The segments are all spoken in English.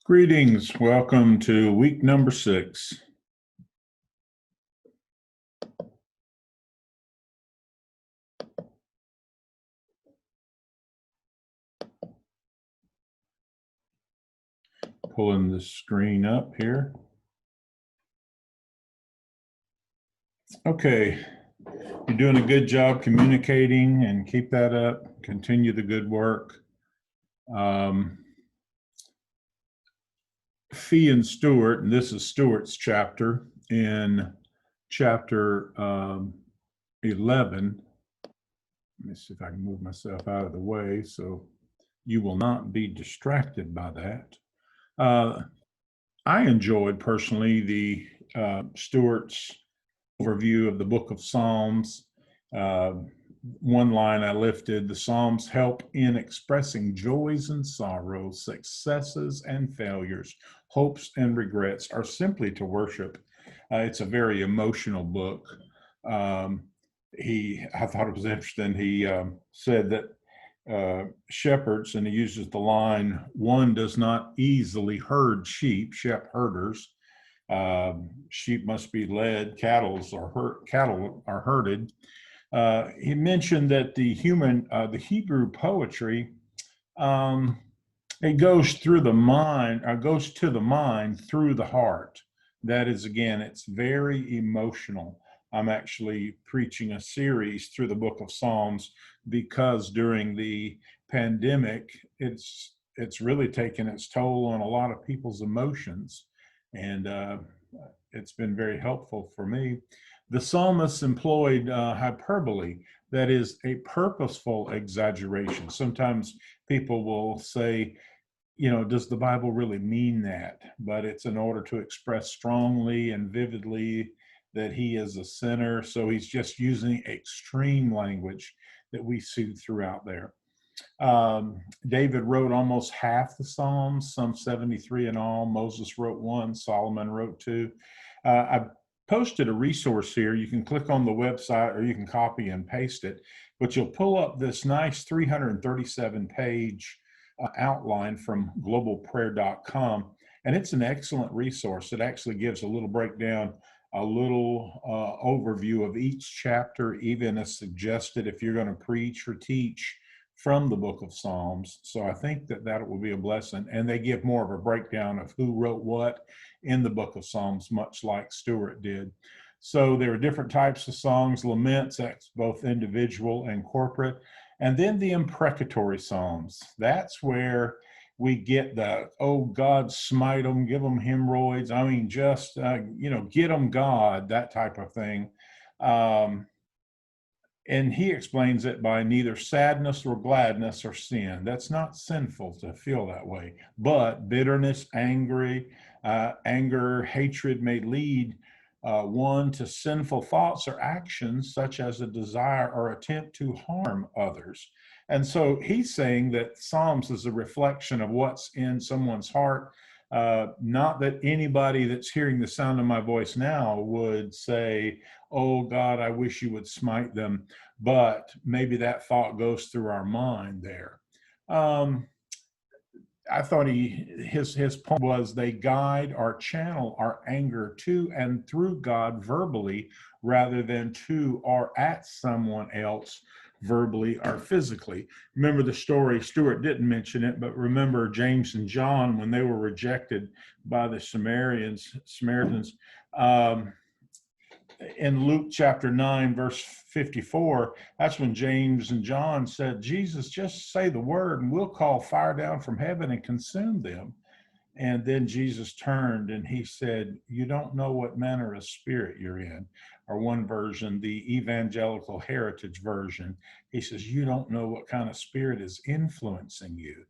Greetings. Welcome to week number 6. Pulling the screen up here. Okay. You're doing a good job communicating, and keep that up. Continue the good work. Fee and Stewart, and this is Stewart's chapter, in chapter 11. Let me see if I can move myself out of the way so you will not be distracted by that. I enjoyed personally the Stewart's overview of the book of Psalms. One line I lifted: the Psalms help in expressing joys and sorrows, successes and failures, hopes and regrets, or simply to worship. It's a very emotional book. I thought it was interesting. He said that shepherds, and he uses the line, one does not easily herd sheep, herders. Sheep must be led, cattle are herded. He mentioned that the Hebrew poetry, it goes through the mind, or goes to the mind through the heart. That is, again, it's very emotional. I'm actually preaching a series through the book of Psalms because during the pandemic, it's really taken its toll on a lot of people's emotions, and it's been very helpful for me. The psalmist employed hyperbole, that is, a purposeful exaggeration. Sometimes people will say, does the Bible really mean that? But it's in order to express strongly and vividly that he is a sinner. So he's just using extreme language that we see throughout there. David wrote almost half the Psalms, some 73 in all. Moses wrote 1, Solomon wrote 2. I posted a resource here. You can click on the website, or you can copy and paste it, but you'll pull up this nice 337-page outline from globalprayer.com, and it's an excellent resource. It actually gives a little breakdown, a little overview of each chapter, even as suggested if you're going to preach or teach from the book of Psalms. So I think that will be a blessing. And they give more of a breakdown of who wrote what in the book of Psalms, much like Stewart did. So there are different types of songs: laments, that's both individual and corporate. And then the imprecatory Psalms. That's where we get the, oh, God, smite them, give them hemorrhoids. I mean, just, get them, God, that type of thing. And he explains it by neither sadness or gladness or sin. That's not sinful to feel that way. But bitterness, anger, hatred may lead one to sinful thoughts or actions, such as a desire or attempt to harm others. And so he's saying that Psalms is a reflection of what's in someone's heart. Not that anybody that's hearing the sound of my voice now would say, oh, God, I wish you would smite them. But maybe that thought goes through our mind there. I thought his point was they guide or channel our anger to and through God verbally, rather than to or at someone else verbally or physically. Remember the story, Stewart didn't mention it, but remember James and John, when they were rejected by the Samaritans, in Luke chapter 9, verse 54, that's when James and John said, Jesus, just say the word and we'll call fire down from heaven and consume them. And then Jesus turned and he said, you don't know what manner of spirit you're in. Or one version, the Evangelical Heritage version, he says, you don't know what kind of spirit is influencing you.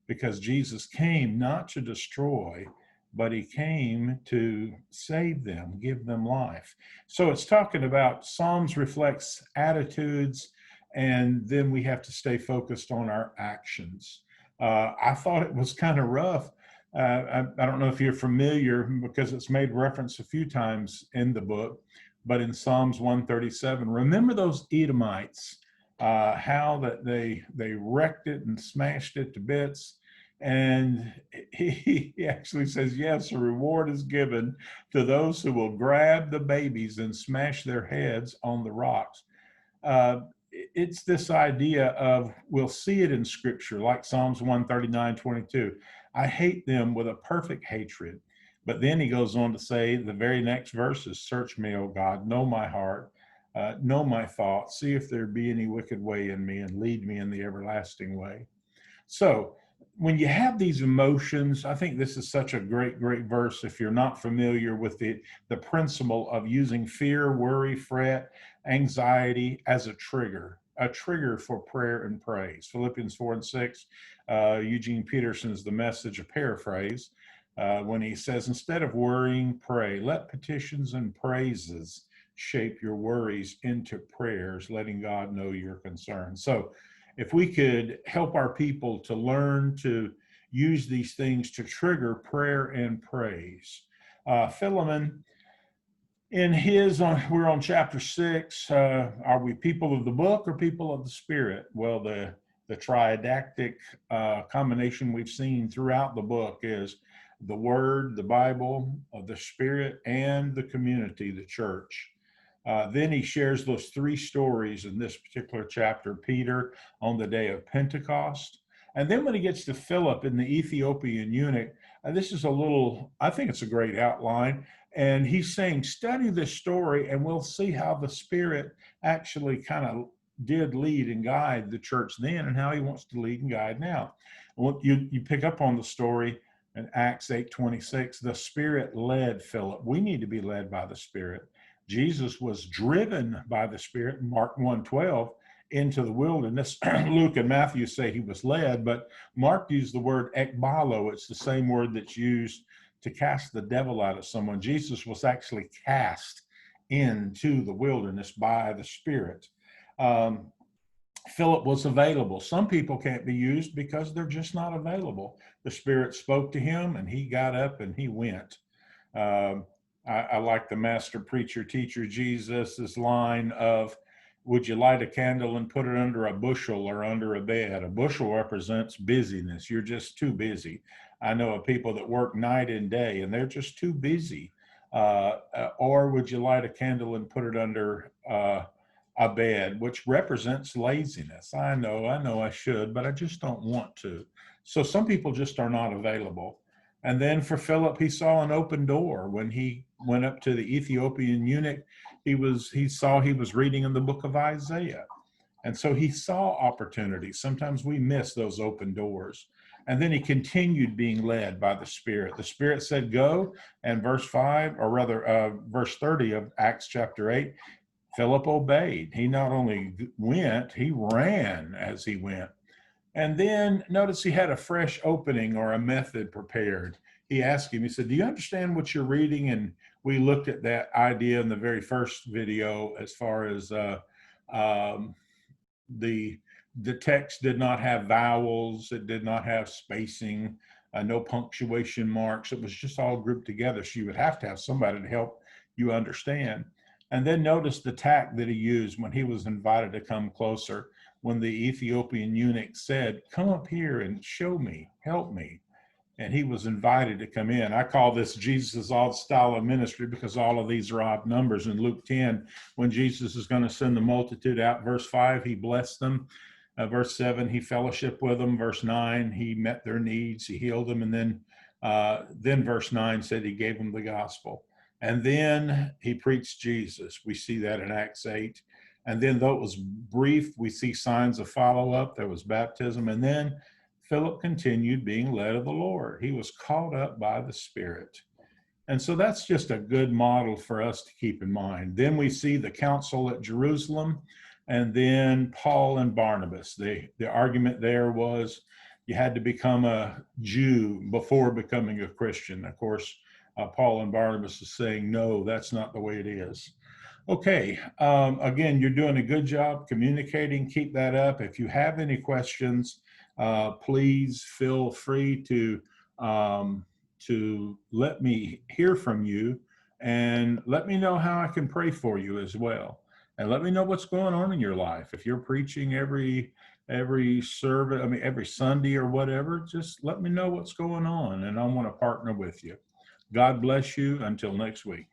Because Jesus came not to destroy, but he came to save them, give them life. So it's talking about Psalms reflects attitudes, and then we have to stay focused on our actions. I thought it was kind of rough. I don't know if you're familiar, because it's made reference a few times in the book, but in Psalms 137, remember those Edomites, how that they wrecked it and smashed it to bits. And he actually says, yes, a reward is given to those who will grab the babies and smash their heads on the rocks. It's this idea of, we'll see it in scripture, like Psalms 139:22. I hate them with a perfect hatred. But then he goes on to say, the very next verses, search me, O God, know my heart, know my thoughts, see if there be any wicked way in me, and lead me in the everlasting way. So when you have these emotions, I think this is such a great, great verse. If you're not familiar with the principle of using fear, worry, fret, anxiety as a trigger for prayer and praise. Philippians 4:6, Eugene Peterson's The Message, a paraphrase, when he says, instead of worrying, pray. Let petitions and praises shape your worries into prayers, letting God know your concerns. So if we could help our people to learn to use these things to trigger prayer and praise. Philemon, in his, we're on chapter 6. Are we people of the book or people of the spirit? Well, the triadactic combination we've seen throughout the book is the word, the Bible, the spirit, and the community, the church. Then he shares those three stories in this particular chapter: Peter on the day of Pentecost. And then when he gets to Philip in the Ethiopian eunuch, this is a little, I think it's a great outline. And he's saying, study this story and we'll see how the Spirit actually kind of did lead and guide the church then, and how he wants to lead and guide now. Well, you pick up on the story in Acts 8:26, the Spirit led Philip. We need to be led by the Spirit. Jesus was driven by the Spirit, Mark 1:12, into the wilderness. Luke and Matthew say he was led, but Mark used the word ekbalo. It's the same word that's used to cast the devil out of someone. Jesus was actually cast into the wilderness by the Spirit. Philip was available. Some people can't be used because they're just not available. The Spirit spoke to him and he got up and he went. I like the master preacher teacher Jesus's line of, would you light a candle and put it under a bushel or under a bed? A bushel represents busyness. You're just too busy. I know of people that work night and day and they're just too busy. Or would you light a candle and put it under a bed, which represents laziness? I know I should, but I just don't want to. So some people just are not available. And then for Philip, he saw an open door when he went up to the Ethiopian eunuch. He saw he was reading in the book of Isaiah. And so he saw opportunities. Sometimes we miss those open doors. And then he continued being led by the Spirit. The Spirit said, go. And verse 30 of Acts chapter 8, Philip obeyed. He not only went, he ran as he went. And then notice he had a fresh opening or a method prepared. He asked him, he said, do you understand what you're reading? And we looked at that idea in the very first video, as far as the text did not have vowels. It did not have spacing, no punctuation marks. It was just all grouped together. So you would have to have somebody to help you understand. And then notice the tact that he used when he was invited to come closer. When the Ethiopian eunuch said, come up here and show me, help me. And he was invited to come in. I call this Jesus' odd style of ministry because all of these are odd numbers. In Luke 10, when Jesus is going to send the multitude out, verse 5, he blessed them. Verse 7, he fellowshiped with them. Verse 9, he met their needs, he healed them. And then verse 9 said he gave them the gospel. And then he preached Jesus. We see that in Acts 8. And then though it was brief, we see signs of follow-up. There was baptism. And then Philip continued being led of the Lord. He was caught up by the Spirit. And so that's just a good model for us to keep in mind. Then we see the council at Jerusalem, and then Paul and Barnabas. The argument there was you had to become a Jew before becoming a Christian. Of course, Paul and Barnabas is saying, no, that's not the way it is. Okay, again, you're doing a good job communicating. Keep that up. If you have any questions, please feel free to let me hear from you, and let me know how I can pray for you as well. and let me know what's going on in your life. If you're preaching every service, I mean every Sunday or whatever, just let me know what's going on, and I want to partner with you. God bless you. Until next week.